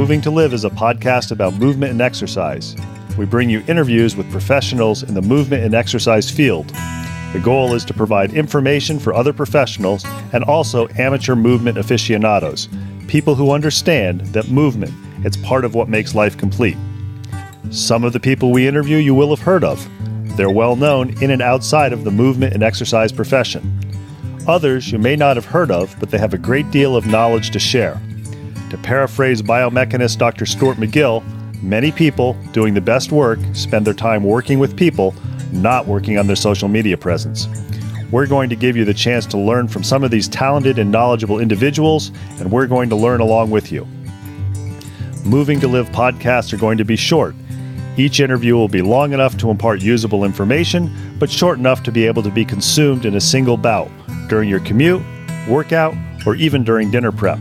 Moving to Live is a podcast about movement and exercise. We bring you interviews with professionals in the movement and exercise field. The goal is to provide information for other professionals and also amateur movement aficionados, people who understand that movement, it's part of what makes life complete. Some of the people we interview you will have heard of. They're well known in and outside of the movement and exercise profession. Others you may not have heard of, but they have a great deal of knowledge to share. To paraphrase biomechanist Dr. Stuart McGill, many people doing the best work spend their time working with people, not working on their social media presence. We're going to give you the chance to learn from some of these talented and knowledgeable individuals, and we're going to learn along with you. Moving to Live podcasts are going to be short. Each interview will be long enough to impart usable information, but short enough to be able to be consumed in a single bout, during your commute, workout, or even during dinner prep.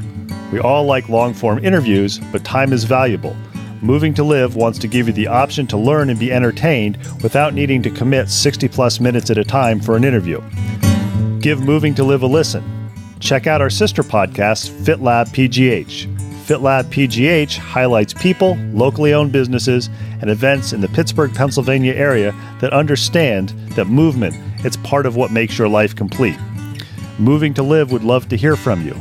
We all like long-form interviews, but time is valuable. Moving to Live wants to give you the option to learn and be entertained without needing to commit 60-plus minutes at a time for an interview. Give Moving to Live a listen. Check out our sister podcast, FitLab PGH. FitLab PGH highlights people, locally owned businesses, and events in the Pittsburgh, Pennsylvania area that understand that movement, it's part of what makes your life complete. Moving to Live would love to hear from you.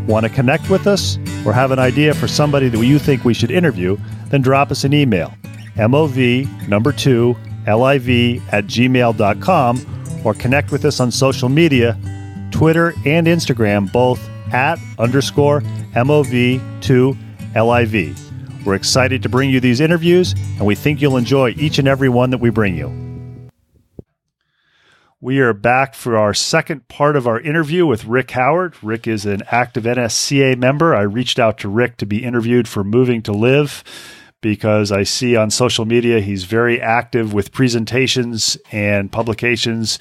Want to connect with us or have an idea for somebody that you think we should interview? Then drop us an email, mov2liv@gmail.com, or connect with us on social media, Twitter and Instagram, both @_mov2liv. We're excited to bring you these interviews, and we think you'll enjoy each and every one that we bring you. We are back for our second part of our interview with Rick Howard. Rick is an active NSCA member. I reached out to Rick to be interviewed for Moving to Live because I see on social media he's very active with presentations and publications,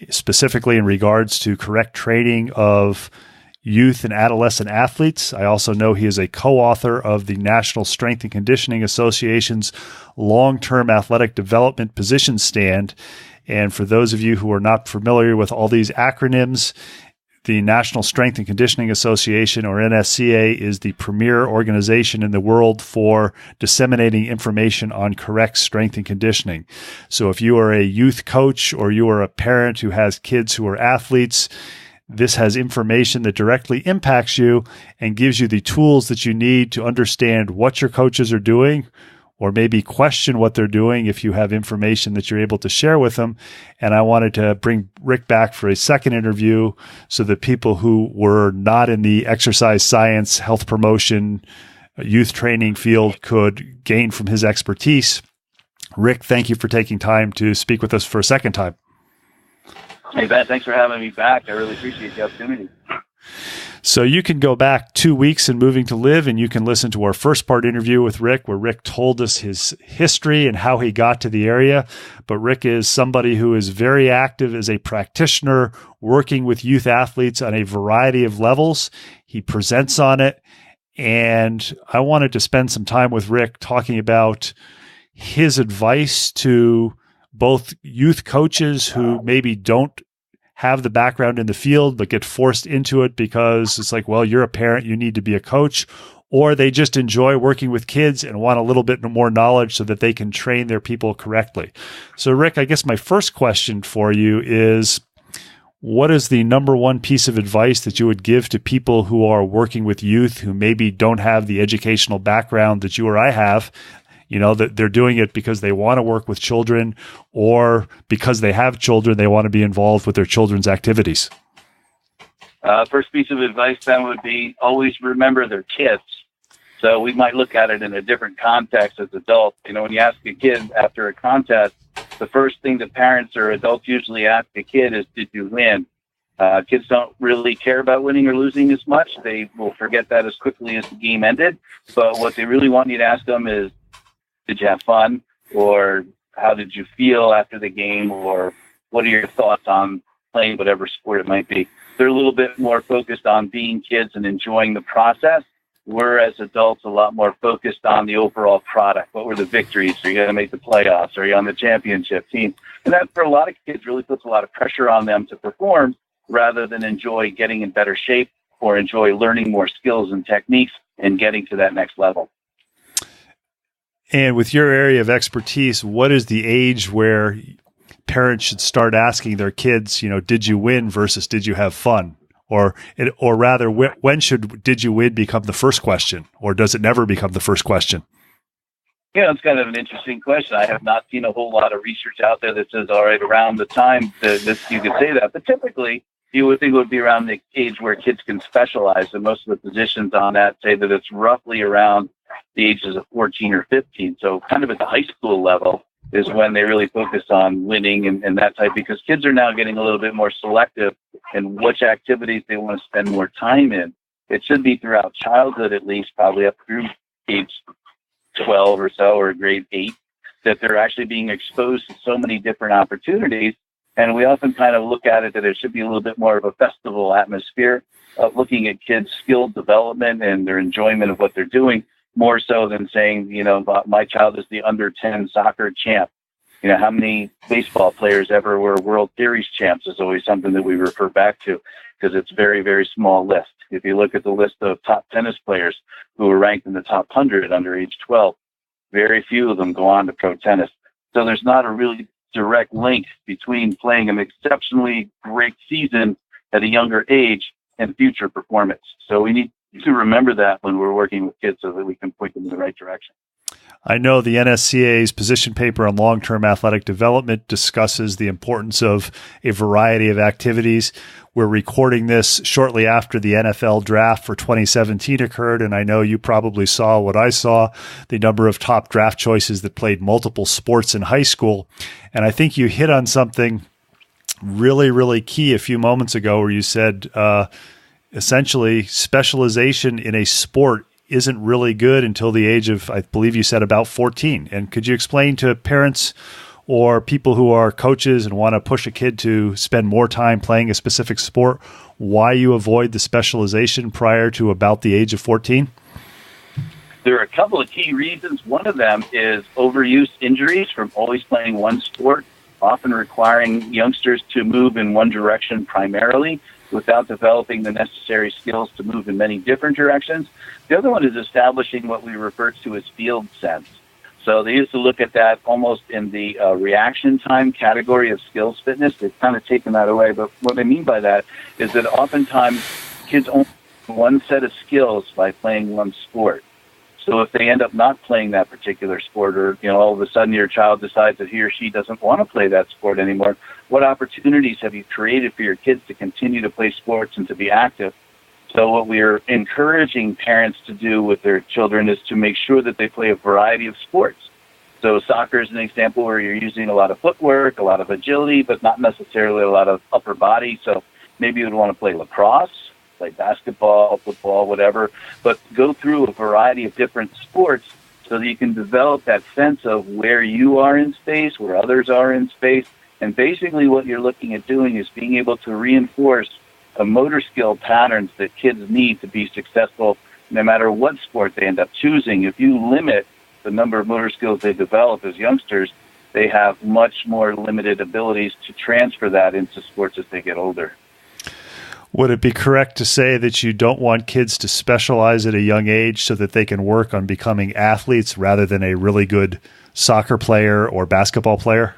specifically in regards to correct training of youth and adolescent athletes. I also know he is a co-author of the National Strength and Conditioning Association's long-term athletic development position stand. And for those of you who are not familiar with all these acronyms, the National Strength and Conditioning Association, or NSCA, is the premier organization in the world for disseminating information on correct strength and conditioning. So if you are a youth coach or you are a parent who has kids who are athletes, this has information that directly impacts you and gives you the tools that you need to understand what your coaches are doing, or maybe question what they're doing if you have information that you're able to share with them. And I wanted to bring Rick back for a second interview so that people who were not in the exercise science, health promotion, youth training field could gain from his expertise. Rick, thank you for taking time to speak with us for a second time. Hey, Ben, thanks for having me back. I really appreciate the opportunity. So you can go back 2 weeks in Moving to Live, and you can listen to our first part interview with Rick, where Rick told us his history and how he got to the area. But Rick is somebody who is very active as a practitioner, working with youth athletes on a variety of levels. He presents on it. And I wanted to spend some time with Rick talking about his advice to both youth coaches who maybe don't have the background in the field, but get forced into it because it's like, well, you're a parent, you need to be a coach, or they just enjoy working with kids and want a little bit more knowledge so that they can train their people correctly. So, Rick, I guess my first question for you is, what is the number one piece of advice that you would give to people who are working with youth who maybe don't have the educational background that you or I have? You know, that they're doing it because they want to work with children, or because they have children, they want to be involved with their children's activities. First piece of advice then would be always remember they're kids. So we might look at it in a different context as adults. You know, when you ask a kid after a contest, the first thing that parents or adults usually ask a kid is, did you win? Kids don't really care about winning or losing as much. They will forget that as quickly as the game ended. But what they really want you to ask them is, did you have fun? Or how did you feel after the game? Or what are your thoughts on playing whatever sport it might be? They're a little bit more focused on being kids and enjoying the process. We're, as adults, a lot more focused on the overall product. What were the victories? Are you going to make the playoffs? Are you on the championship team? And that, for a lot of kids, really puts a lot of pressure on them to perform rather than enjoy getting in better shape or enjoy learning more skills and techniques and getting to that next level. And with your area of expertise, what is the age where parents should start asking their kids, did you win versus did you have fun? Or rather, when should did you win become the first question? Or does it never become the first question? Yeah, it's kind of an interesting question. I have not seen a whole lot of research out there that says, all right, around the time that you could say that. But typically, you would think it would be around the age where kids can specialize. And most of the positions on that say that it's roughly around the ages of 14 or 15. So kind of at the high school level is when they really focus on winning and that type, because kids are now getting a little bit more selective in which activities they want to spend more time in. It should be throughout childhood, at least probably up through age 12 or so, or grade 8, that they're actually being exposed to so many different opportunities. And we often kind of look at it that it should be a little bit more of a festival atmosphere of looking at kids' skill development and their enjoyment of what they're doing, more so than saying, my child is the under 10 soccer champ. How many baseball players ever were World Series champs is always something that we refer back to, because it's very, very small list. If you look at the list of top tennis players who were ranked in the top 100 under age 12, very few of them go on to pro tennis. So there's not a really direct link between playing an exceptionally great season at a younger age and future performance. So we need to remember that when we're working with kids so that we can point them in the right direction. I know the NSCA's position paper on long-term athletic development discusses the importance of a variety of activities. We're recording this shortly after the NFL draft for 2017 occurred, and I know you probably saw what I saw, the number of top draft choices that played multiple sports in high school. And I think you hit on something really, really key a few moments ago where you said essentially specialization in a sport isn't really good until the age of, I believe you said, about 14. And could you explain to parents or people who are coaches and want to push a kid to spend more time playing a specific sport why you avoid the specialization prior to about the age of 14? There are a couple of key reasons. One of them is overuse injuries from always playing one sport, often requiring youngsters to move in one direction primarily without developing the necessary skills to move in many different directions. The other one is establishing what we refer to as field sense. So they used to look at that almost in the reaction time category of skills fitness. They've kind of taken that away. But what I mean by that is that oftentimes kids only have one set of skills by playing one sport. So if they end up not playing that particular sport, or all of a sudden your child decides that he or she doesn't want to play that sport anymore, what opportunities have you created for your kids to continue to play sports and to be active? So what we're encouraging parents to do with their children is to make sure that they play a variety of sports. So soccer is an example where you're using a lot of footwork, a lot of agility, but not necessarily a lot of upper body. So maybe you would want to play lacrosse, play basketball, football, whatever, but go through a variety of different sports so that you can develop that sense of where you are in space, where others are in space. And basically what you're looking at doing is being able to reinforce a motor skill patterns that kids need to be successful no matter what sport they end up choosing. If you limit the number of motor skills they develop as youngsters, they have much more limited abilities to transfer that into sports as they get older. Would it be correct to say that you don't want kids to specialize at a young age so that they can work on becoming athletes rather than a really good soccer player or basketball player?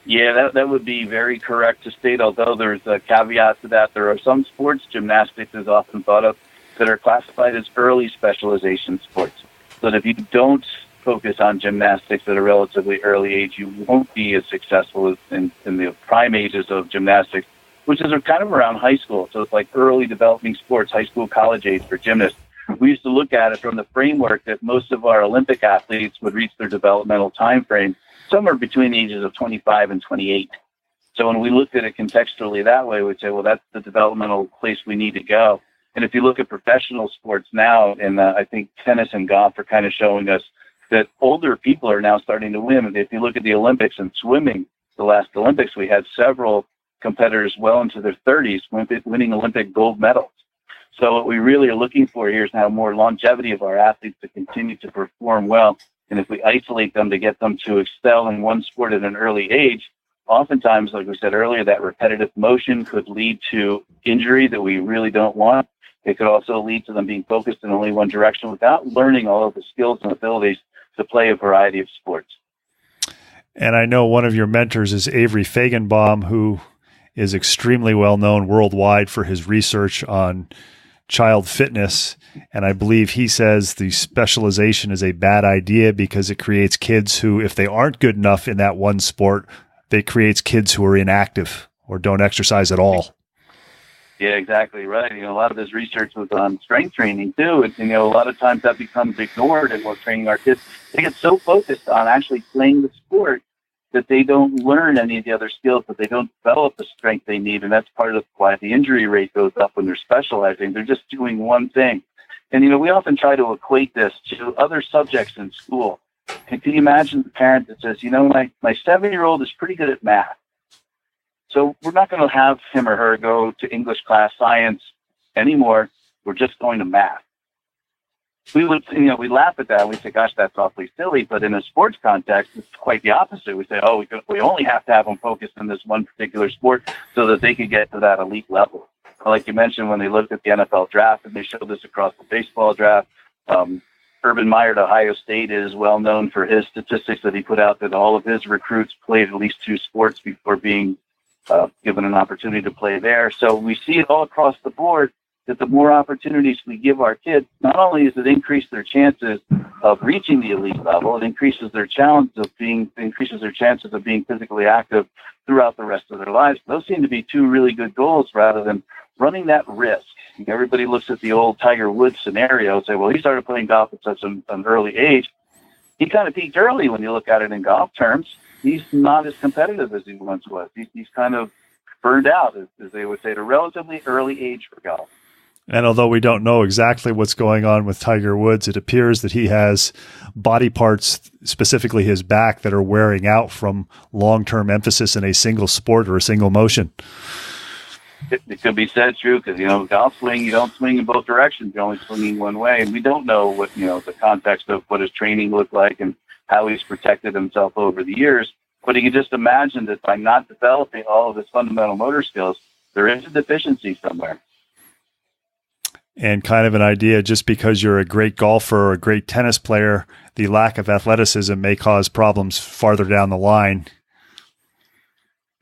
Yeah, that would be very correct to state, although there's a caveat to that. There are some sports, gymnastics is often thought of, that are classified as early specialization sports. So that if you don't focus on gymnastics at a relatively early age, you won't be as successful as in the prime ages of gymnastics, which is kind of around high school. So it's like early developing sports, high school, college age for gymnasts. We used to look at it from the framework that most of our Olympic athletes would reach their developmental time frame somewhere between the ages of 25 and 28. So when we looked at it contextually that way, we'd say, well, that's the developmental place we need to go. And if you look at professional sports now, and I think tennis and golf are kind of showing us that older people are now starting to win. If you look at the Olympics and swimming, the last Olympics, we had several competitors well into their 30s winning Olympic gold medals. So what we really are looking for here is to have more longevity of our athletes to continue to perform well. And if we isolate them to get them to excel in one sport at an early age, oftentimes, like we said earlier, that repetitive motion could lead to injury that we really don't want. It could also lead to them being focused in only one direction without learning all of the skills and abilities to play a variety of sports. And I know one of your mentors is Avery Feigenbaum, who is extremely well known worldwide for his research on child fitness. And I believe he says the specialization is a bad idea because it creates kids who, if they aren't good enough in that one sport, it creates kids who are inactive or don't exercise at all. Yeah, exactly right. A lot of his research was on strength training too. And, a lot of times that becomes ignored in what training our kids. They get so focused on actually playing the sport that they don't learn any of the other skills, that they don't develop the strength they need. And that's part of why the injury rate goes up when they're specializing. They're just doing one thing. And, we often try to equate this to other subjects in school. And can you imagine the parent that says, my 7-year-old is pretty good at math. So we're not going to have him or her go to English class, science anymore. We're just going to math. We would, we laugh at that. We say, gosh, that's awfully silly. But in a sports context, it's quite the opposite. We say, we only have to have them focused on this one particular sport so that they could get to that elite level. Like you mentioned, when they looked at the NFL draft, and they showed this across the baseball draft, Urban Meyer at Ohio State is well known for his statistics that he put out that all of his recruits played at least 2 sports before being given an opportunity to play there. So we see it all across the board that the more opportunities we give our kids, not only does it increase their chances of reaching the elite level, it increases their chances of being physically active throughout the rest of their lives. Those seem to be 2 really good goals rather than running that risk. Everybody looks at the old Tiger Woods scenario and say, well, he started playing golf at such an early age. He kind of peaked early when you look at it in golf terms. He's not as competitive as he once was. He's kind of burned out, as they would say, at a relatively early age for golf. And although we don't know exactly what's going on with Tiger Woods, it appears that he has body parts, specifically his back, that are wearing out from long-term emphasis in a single sport or a single motion. It could be said true because, golf swing, you don't swing in both directions. You're only swinging one way. And we don't know what, the context of what his training looked like and how he's protected himself over the years. But you can just imagine that by not developing all of his fundamental motor skills, there is a deficiency somewhere. And kind of an idea, just because you're a great golfer or a great tennis player, the lack of athleticism may cause problems farther down the line.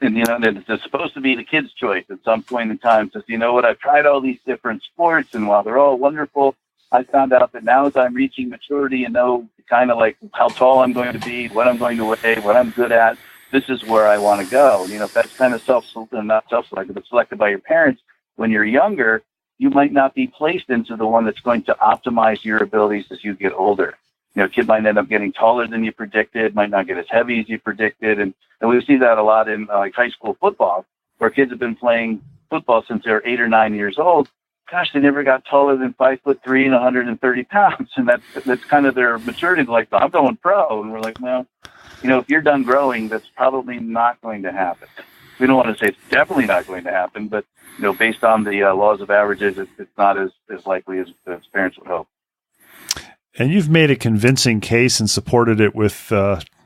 And, it's supposed to be the kid's choice at some point in time. Says, I've tried all these different sports, and while they're all wonderful, I found out that now as I'm reaching maturity and know kind of like how tall I'm going to be, what I'm going to weigh, what I'm good at, this is where I want to go. If that's kind of not self-selected, but selected by your parents when you're younger, you might not be placed into the one that's going to optimize your abilities as you get older. A kid might end up getting taller than you predicted, might not get as heavy as you predicted. And we see that a lot in high school football, where kids have been playing football since they're 8 or 9 years old. Gosh, they never got taller than 5'3" and 130 pounds. And that's kind of their maturity. Like, I'm going pro. And we're like, well, if you're done growing, that's probably not going to happen. We don't want to say it's definitely not going to happen, but based on the laws of averages, it's not as likely as parents would hope. And you've made a convincing case and supported it with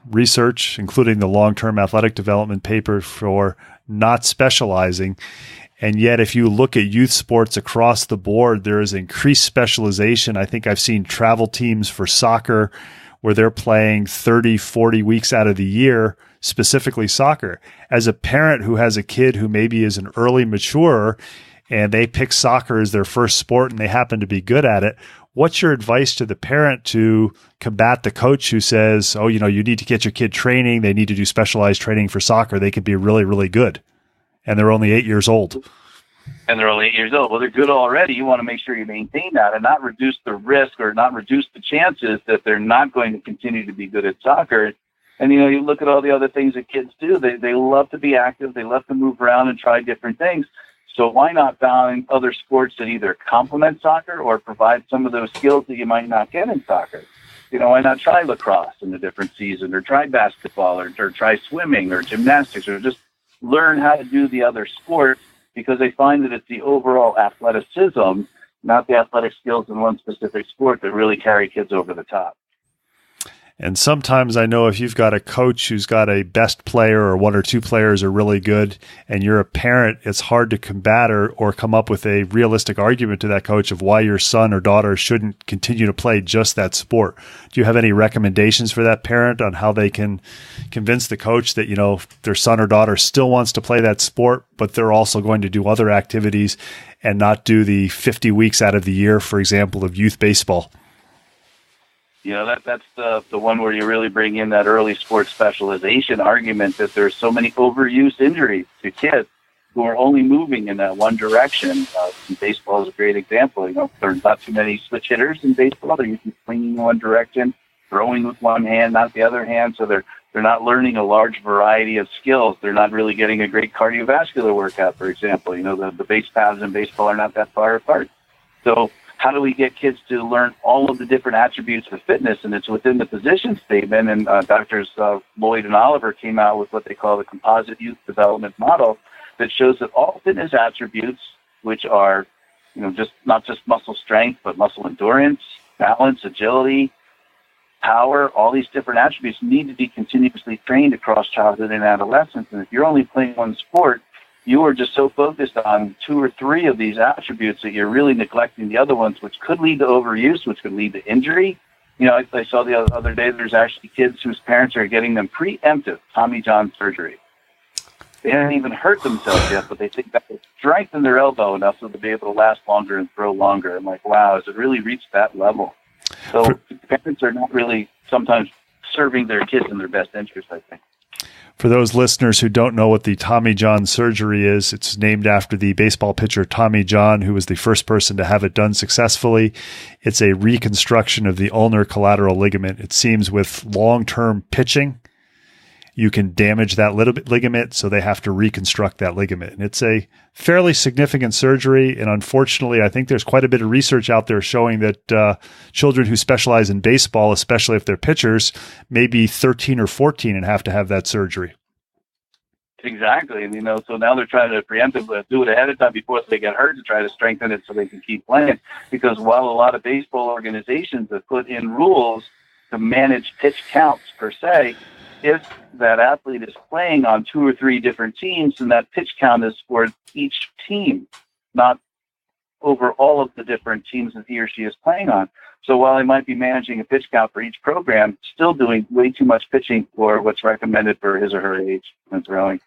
research, including the long-term athletic development paper for not specializing. And yet, if you look at youth sports across the board, there is increased specialization. I think I've seen travel teams for soccer where they're playing 30, 40 weeks out of the year, specifically soccer. As a parent who has a kid who maybe is an early maturer and they pick soccer as their first sport and they happen to be good at it, what's your advice to the parent to combat the coach who says, you need to get your kid training, they need to do specialized training for soccer, they could be really, really good, and they're only 8 years old? And they're only 8 years old. Well, they're good already. You want to make sure you maintain that and not reduce the risk or not reduce the chances that they're not going to continue to be good at soccer. And, you look at all the other things that kids do. They love to be active. They love to move around and try different things. So why not find other sports that either complement soccer or provide some of those skills that you might not get in soccer? Why not try lacrosse in a different season, or try basketball, or try swimming or gymnastics, or just learn how to do the other sports, because they find that it's the overall athleticism, not the athletic skills in one specific sport, that really carry kids over the top. And sometimes I know if you've got a coach who's got a best player or one or two players are really good and you're a parent, it's hard to combat or come up with a realistic argument to that coach of why your son or daughter shouldn't continue to play just that sport. Do you have any recommendations for that parent on how they can convince the coach that, their son or daughter still wants to play that sport, but they're also going to do other activities and not do the 50 weeks out of the year, for example, of youth baseball? That's the one where you really bring in that early sports specialization argument that there's so many overuse injuries to kids who are only moving in that one direction. Baseball is a great example. There's not too many switch hitters in baseball. They're usually swinging in one direction, throwing with one hand, not the other hand. So they're not learning a large variety of skills. They're not really getting a great cardiovascular workout, for example. The base paths in baseball are not that far apart. So how do we get kids to learn all of the different attributes of fitness? And it's within the position statement. And Doctors Lloyd and Oliver came out with what they call the composite youth development model that shows that all fitness attributes, which are, just not just muscle strength, but muscle endurance, balance, agility, power, all these different attributes need to be continuously trained across childhood and adolescence. And if you're only playing one sport, you are just so focused on two or three of these attributes that you're really neglecting the other ones, which could lead to overuse, which could lead to injury. I saw the other day there's actually kids whose parents are getting them preemptive Tommy John surgery. They haven't even hurt themselves yet, but they think that will strengthen their elbow enough so they'll be able to last longer and throw longer. I'm like, wow, has it really reached that level? So parents are not really sometimes serving their kids in their best interest, I think. For those listeners who don't know what the Tommy John surgery is, it's named after the baseball pitcher Tommy John, who was the first person to have it done successfully. It's a reconstruction of the ulnar collateral ligament. It seems with long-term pitching, you can damage that ligament, so they have to reconstruct that ligament. And it's a fairly significant surgery, and unfortunately, I think there's quite a bit of research out there showing that children who specialize in baseball, especially if they're pitchers, may be 13 or 14 and have to have that surgery. Exactly. And, so now they're trying to preemptively do it ahead of time before they get hurt to try to strengthen it so they can keep playing. Because while a lot of baseball organizations have put in rules to manage pitch counts per se, if that athlete is playing on two or three different teams, then that pitch count is for each team, not over all of the different teams that he or she is playing on. So while he might be managing a pitch count for each program, still doing way too much pitching for what's recommended for his or her age when throwing.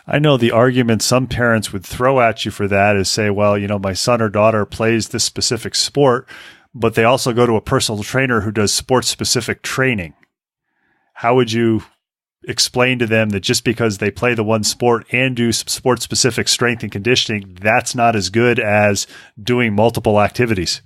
I know the argument some parents would throw at you for that is say, well, my son or daughter plays this specific sport, but they also go to a personal trainer who does sports-specific training. How would you explain to them that just because they play the one sport and do sport-specific strength and conditioning, that's not as good as doing multiple activities?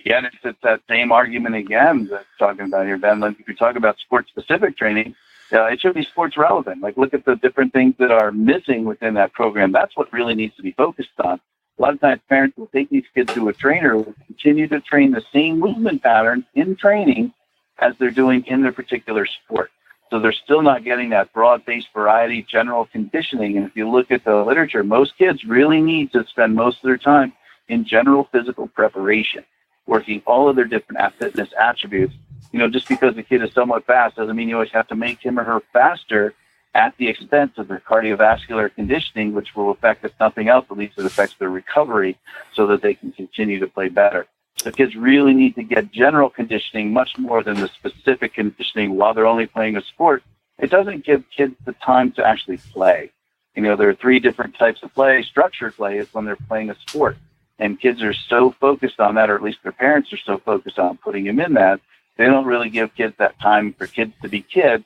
Yeah, and it's that same argument again that I'm talking about here, Ben. If you talk about sport-specific training, it should be sports relevant. Like, look at the different things that are missing within that program. That's what really needs to be focused on. A lot of times parents will take these kids to a trainer who will continue to train the same movement patterns in training as they're doing in their particular sport. So they're still not getting that broad-based variety, general conditioning. And if you look at the literature, most kids really need to spend most of their time in general physical preparation, working all of their different fitness attributes. Just because the kid is somewhat fast doesn't mean you always have to make him or her faster at the expense of their cardiovascular conditioning, which will affect, if nothing else, at least it affects their recovery so that they can continue to play better. So kids really need to get general conditioning much more than the specific conditioning while they're only playing a sport. It doesn't give kids the time to actually play. There are three different types of play. Structured play is when they're playing a sport. And kids are so focused on that, or at least their parents are so focused on putting them in that, they don't really give kids that time for kids to be kids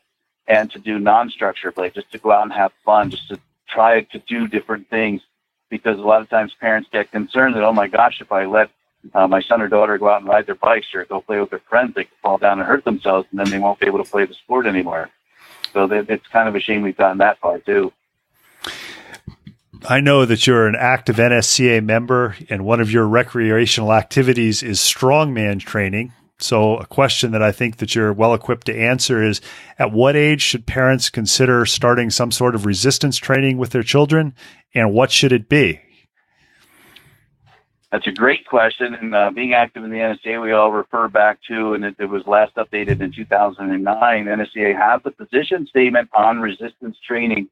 and to do non-structured play, just to go out and have fun, just to try to do different things. Because a lot of times parents get concerned that, oh my gosh, if I let my son or daughter go out and ride their bikes or go play with their friends, they could fall down and hurt themselves, and then they won't be able to play the sport anymore. So it's kind of a shame we've gotten that far too. I know that you're an active NSCA member, and one of your recreational activities is strongman training. So a question that I think that you're well equipped to answer is, at what age should parents consider starting some sort of resistance training with their children, and what should it be? That's a great question. And being active in the NSCA, we all refer back to, and it was last updated in 2009, NSCA has a position statement on resistance training.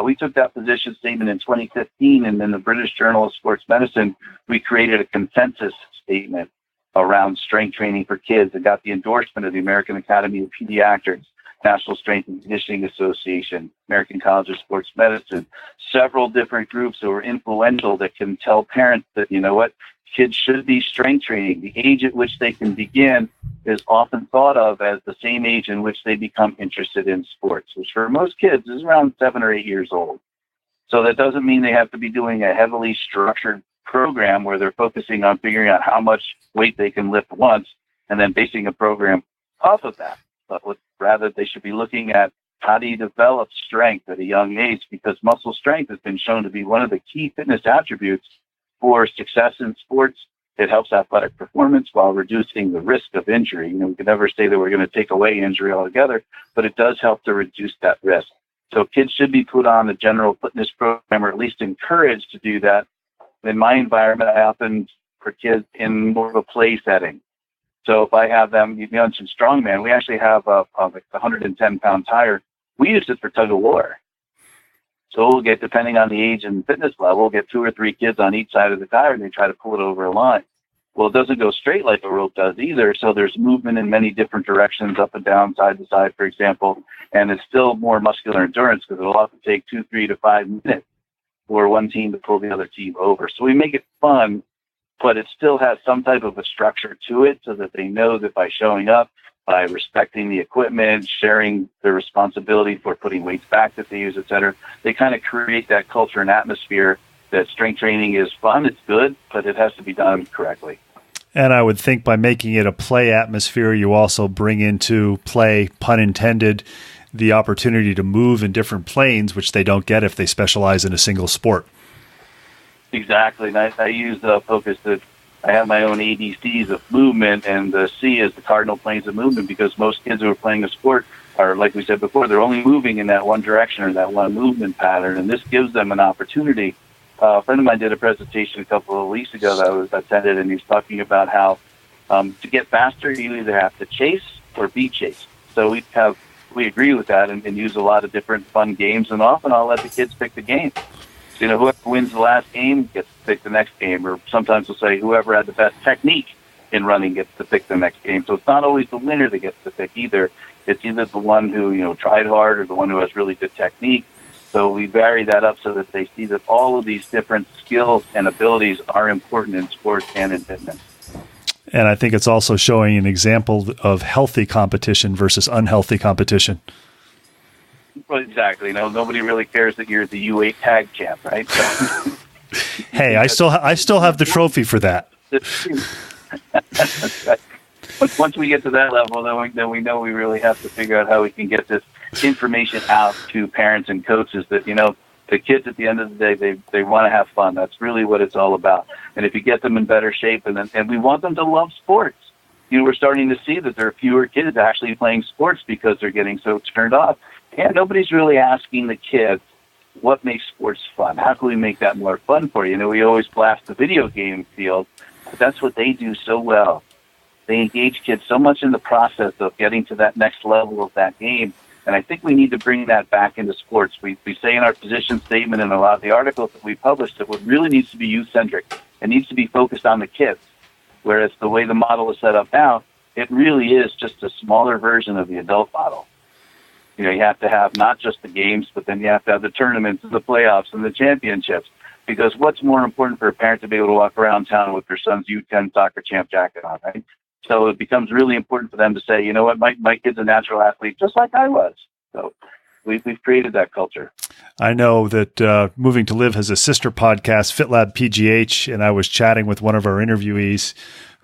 We took that position statement in 2015, and in the British Journal of Sports Medicine, we created a consensus statement around strength training for kids. It got the endorsement of the American Academy of Pediatrics, National Strength and Conditioning Association, American College of Sports Medicine, several different groups that were influential that can tell parents that, you know what, kids should be strength training. The age at which they can begin is often thought of as the same age in which they become interested in sports, which for most kids is around 7 or 8 years old. So that doesn't mean they have to be doing a heavily structured program where they're focusing on figuring out how much weight they can lift once and then basing a program off of that. But rather, they should be looking at how do you develop strength at a young age, because muscle strength has been shown to be one of the key fitness attributes for success in sports. It helps athletic performance while reducing the risk of injury. You know, we can never say that we're going to take away injury altogether, but it does help to reduce that risk. So kids should be put on a general fitness program, or at least encouraged to do that. In my environment, I often for kids in more of a play setting. So if I have them, you mentioned strongman, we actually have a 110-pound tire. We use it for tug of war. So we'll get, depending on the age and fitness level, we'll get 2 or 3 kids on each side of the tire, and they try to pull it over a line. Well, it doesn't go straight like a rope does either. So there's movement in many different directions, up and down, side to side, for example. And it's still more muscular endurance because it'll often take 2, 3 to 5 minutes for one team to pull the other team over. So we make it fun, but it still has some type of a structure to it so that they know that by showing up, by respecting the equipment, sharing the responsibility for putting weights back that they use, et cetera, they kind of create that culture and atmosphere that strength training is fun, it's good, but it has to be done correctly. And I would think by making it a play atmosphere, you also bring into play, pun intended, the opportunity to move in different planes, which they don't get if they specialize in a single sport. Exactly. And I use the focus that I have my own ABCs of movement, and the C is the cardinal planes of movement, because most kids who are playing a sport are, like we said before, they're only moving in that one direction or that one movement pattern, and this gives them an opportunity. A friend of mine did a presentation a couple of weeks ago that I was attended, and he's talking about how to get faster, you either have to chase or be chased. So we agree with that and use a lot of different fun games, and often I'll let the kids pick the game. So, you know, whoever wins the last game gets to pick the next game, or sometimes we'll say whoever had the best technique in running gets to pick the next game. So it's not always the winner that gets to pick either. It's either the one who, you know, tried hard or the one who has really good technique. So we vary that up so that they see that all of these different skills and abilities are important in sports and in fitness. And I think it's also showing an example of healthy competition versus unhealthy competition. Well, exactly. You know, nobody really cares that you're the U8 tag champ, right? So, hey, I still have the trophy for that. But once we get to that level, then we know we really have to figure out how we can get this information out to parents and coaches that, you know, the kids at the end of the day, they want to have fun. That's really what it's all about. And if you get them in better shape, and we want them to love sports. You know, we're starting to see that there are fewer kids actually playing sports because they're getting so turned off. And nobody's really asking the kids, what makes sports fun? How can we make that more fun for you? You know, we always blast the video game field, but that's what they do so well. They engage kids so much in the process of getting to that next level of that game. And I think we need to bring that back into sports. We say in our position statement and a lot of the articles that we published that what really needs to be youth-centric. It needs to be focused on the kids. Whereas the way the model is set up now, it really is just a smaller version of the adult model. You know, you have to have not just the games, but then you have to have the tournaments and the playoffs and the championships. Because what's more important for a parent to be able to walk around town with their son's U10 soccer champ jacket on, right? So it becomes really important for them to say, you know what, my kid's a natural athlete just like I was. So we've created that culture. I know that Moving2Live has a sister podcast, FitLab PGH, and I was chatting with one of our interviewees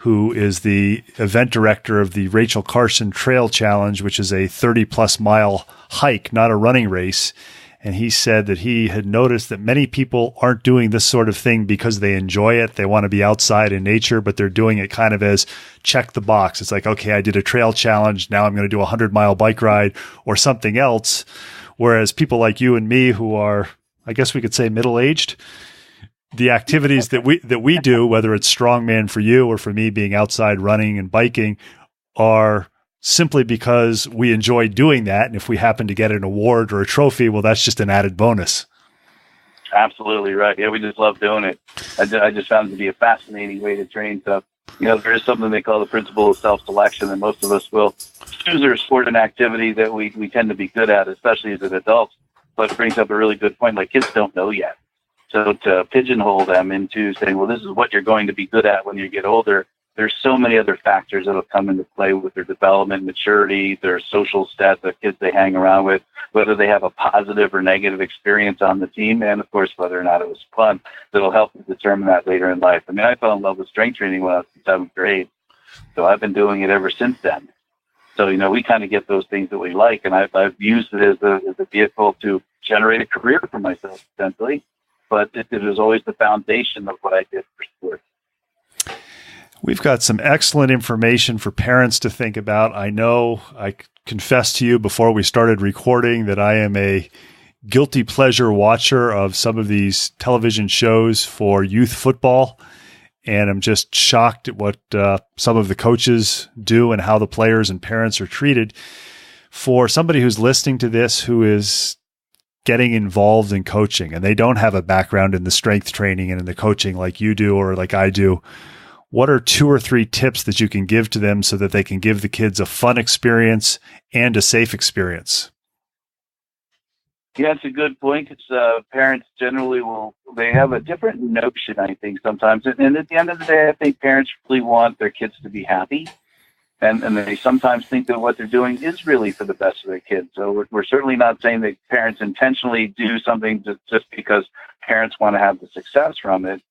who is the event director of the Rachel Carson Trail Challenge, which is a 30-plus mile hike, not a running race. And he said that he had noticed that many people aren't doing this sort of thing because they enjoy it. They want to be outside in nature, but they're doing it kind of as check the box. It's like, okay, I did a trail challenge. Now I'm going to do a 100-mile bike ride or something else. Whereas people like you and me who are, I guess we could say middle-aged, the activities that we do, whether it's strongman for you or for me being outside running and biking, are simply because we enjoy doing that. And if we happen to get an award or a trophy, well, that's just an added bonus. Absolutely right. Yeah, we just love doing it. I just found it to be a fascinating way to train. So, there is something they call the principle of self-selection, and most of us will choose a sport and activity that we tend to be good at, especially as an adult. But it brings up a really good point. Like, kids don't know yet. So to pigeonhole them into saying, well, this is what you're going to be good at when you get older, there's so many other factors that will come into play with their development, maturity, their social stats, the kids they hang around with, whether they have a positive or negative experience on the team, and of course, whether or not it was fun. That'll help to determine that later in life. I mean, I fell in love with strength training when I was in 7th grade, so I've been doing it ever since then. So, we kind of get those things that we like, and I've used it as a vehicle to generate a career for myself, essentially. But it was always the foundation of what I did for sport. We've got some excellent information for parents to think about. I know I confessed to you before we started recording that I am a guilty pleasure watcher of some of these television shows for youth football. And I'm just shocked at what some of the coaches do and how the players and parents are treated. For somebody who's listening to this, who is getting involved in coaching, and they don't have a background in the strength training and in the coaching like you do or like I do, what are 2 or 3 tips that you can give to them so that they can give the kids a fun experience and a safe experience? Yeah, it's a good point. It's parents generally they have a different notion, I think, sometimes. And at the end of the day, I think parents really want their kids to be happy. And they sometimes think that what they're doing is really for the best of their kids. So we're certainly not saying that parents intentionally do something just because parents want to have the success from it.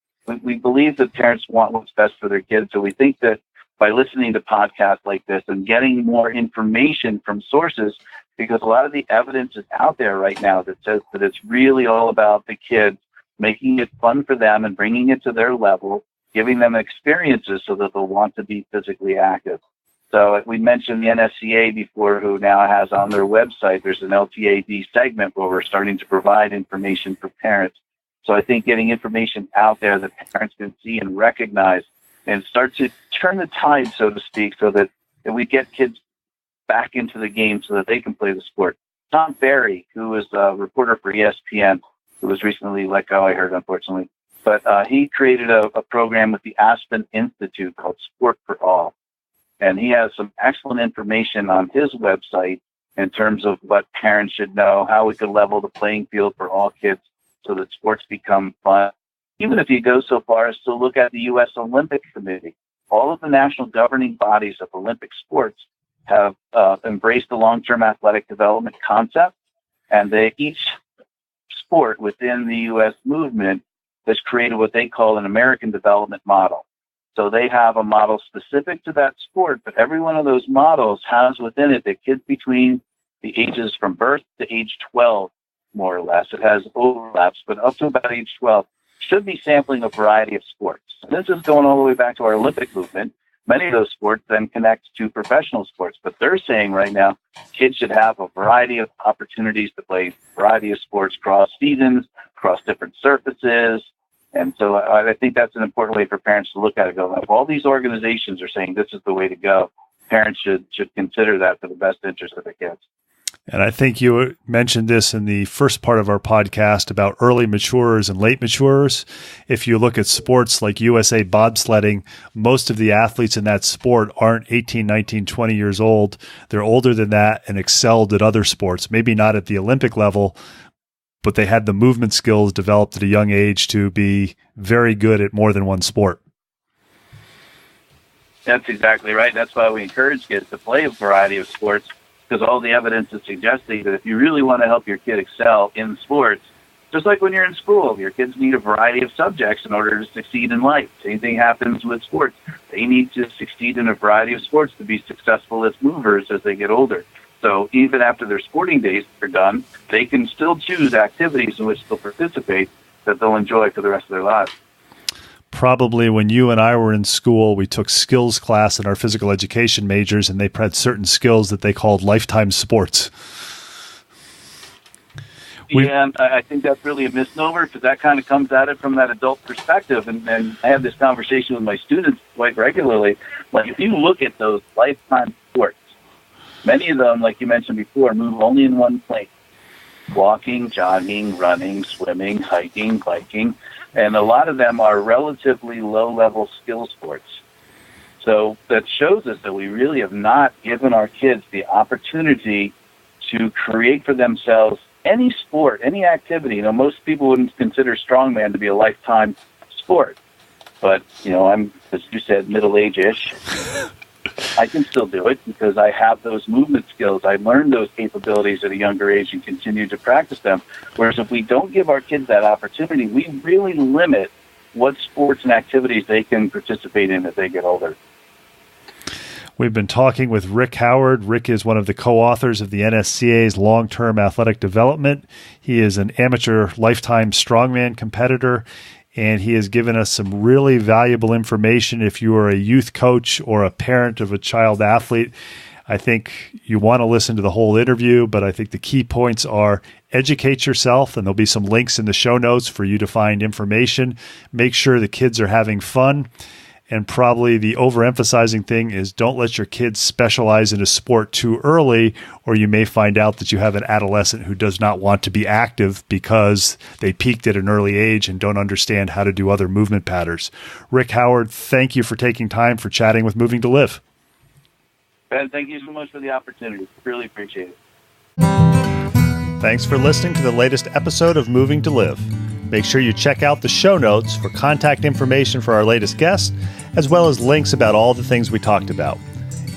We believe that parents want what's best for their kids. So we think that by listening to podcasts like this and getting more information from sources, because a lot of the evidence is out there right now that says that it's really all about the kids, making it fun for them and bringing it to their level, giving them experiences so that they'll want to be physically active. So we mentioned the NSCA before, who now has on their website, there's an LTAD segment where we're starting to provide information for parents. So I think getting information out there that parents can see and recognize and start to turn the tide, so to speak, so that we get kids back into the game so that they can play the sport. Tom Barry, who is a reporter for ESPN, who was recently let go, I heard, unfortunately, but he created a program with the Aspen Institute called Sport for All. And he has some excellent information on his website in terms of what parents should know, how we could level the playing field for all kids so that sports become fun. Even if you go so far as to look at the U.S. Olympic Committee, all of the national governing bodies of Olympic sports have embraced the long-term athletic development concept, and each sport within the U.S. movement has created what they call an American development model. So they have a model specific to that sport, but every one of those models has within it that kids between the ages from birth to age 12, more or less. It has overlaps, but up to about age 12, should be sampling a variety of sports. And this is going all the way back to our Olympic movement. Many of those sports then connect to professional sports, but they're saying right now kids should have a variety of opportunities to play a variety of sports across seasons, across different surfaces. And so I think that's an important way for parents to look at it. Go, if all these organizations are saying this is the way to go, parents should consider that for the best interest of their kids. And I think you mentioned this in the first part of our podcast about early maturers and late maturers. If you look at sports like USA bobsledding, most of the athletes in that sport aren't 18, 19, 20 years old. They're older than that and excelled at other sports, maybe not at the Olympic level, but they had the movement skills developed at a young age to be very good at more than one sport. That's exactly right. That's why we encourage kids to play a variety of sports, because all the evidence is suggesting that if you really want to help your kid excel in sports, just like when you're in school, your kids need a variety of subjects in order to succeed in life. Same thing happens with sports. They need to succeed in a variety of sports to be successful as movers as they get older. So even after their sporting days are done, they can still choose activities in which they'll participate that they'll enjoy for the rest of their lives. Probably when you and I were in school, we took skills class in our physical education majors, and they had certain skills that they called lifetime sports. Yeah, I think that's really a misnomer because that kind of comes at it from that adult perspective. And I have this conversation with my students quite regularly. Like, if you look at those lifetime sports, many of them, like you mentioned before, move only in one place. Walking, jogging, running, swimming, hiking, biking. And a lot of them are relatively low-level skill sports. So that shows us that we really have not given our kids the opportunity to create for themselves any sport, any activity. You know, most people wouldn't consider strongman to be a lifetime sport. But, you know, I'm, as you said, middle-age-ish. I can still do it because I have those movement skills. I learned those capabilities at a younger age and continue to practice them. Whereas if we don't give our kids that opportunity, we really limit what sports and activities they can participate in as they get older. We've been talking with Rick Howard. Rick is one of the co-authors of the NSCA's long-term athletic development. He is an amateur lifetime strongman competitor, and he has given us some really valuable information. If you are a youth coach or a parent of a child athlete, I think you want to listen to the whole interview, but I think the key points are educate yourself, and there'll be some links in the show notes for you to find information. Make sure the kids are having fun. And probably the overemphasizing thing is don't let your kids specialize in a sport too early, or you may find out that you have an adolescent who does not want to be active because they peaked at an early age and don't understand how to do other movement patterns. Rick Howard, thank you for taking time for chatting with Moving to Live. Ben, thank you so much for the opportunity. Really appreciate it. Thanks for listening to the latest episode of Moving to Live. Make sure you check out the show notes for contact information for our latest guest, as well as links about all the things we talked about.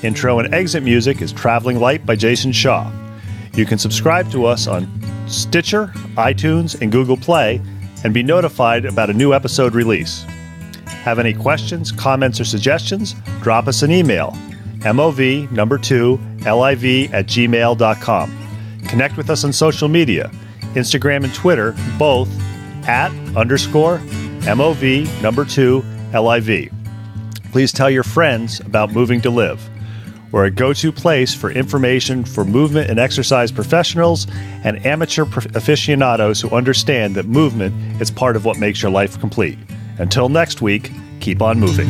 Intro and exit music is Traveling Light by Jason Shaw. You can subscribe to us on Stitcher, iTunes, and Google Play, and be notified about a new episode release. Have any questions, comments, or suggestions? Drop us an email, mov2liv@gmail.com. Connect with us on social media, Instagram and Twitter, both @_MOV2LIV. Please tell your friends about Moving to Live. We're a go-to place for information for movement and exercise professionals and amateur aficionados who understand that movement is part of what makes your life complete. Until next week, keep on moving.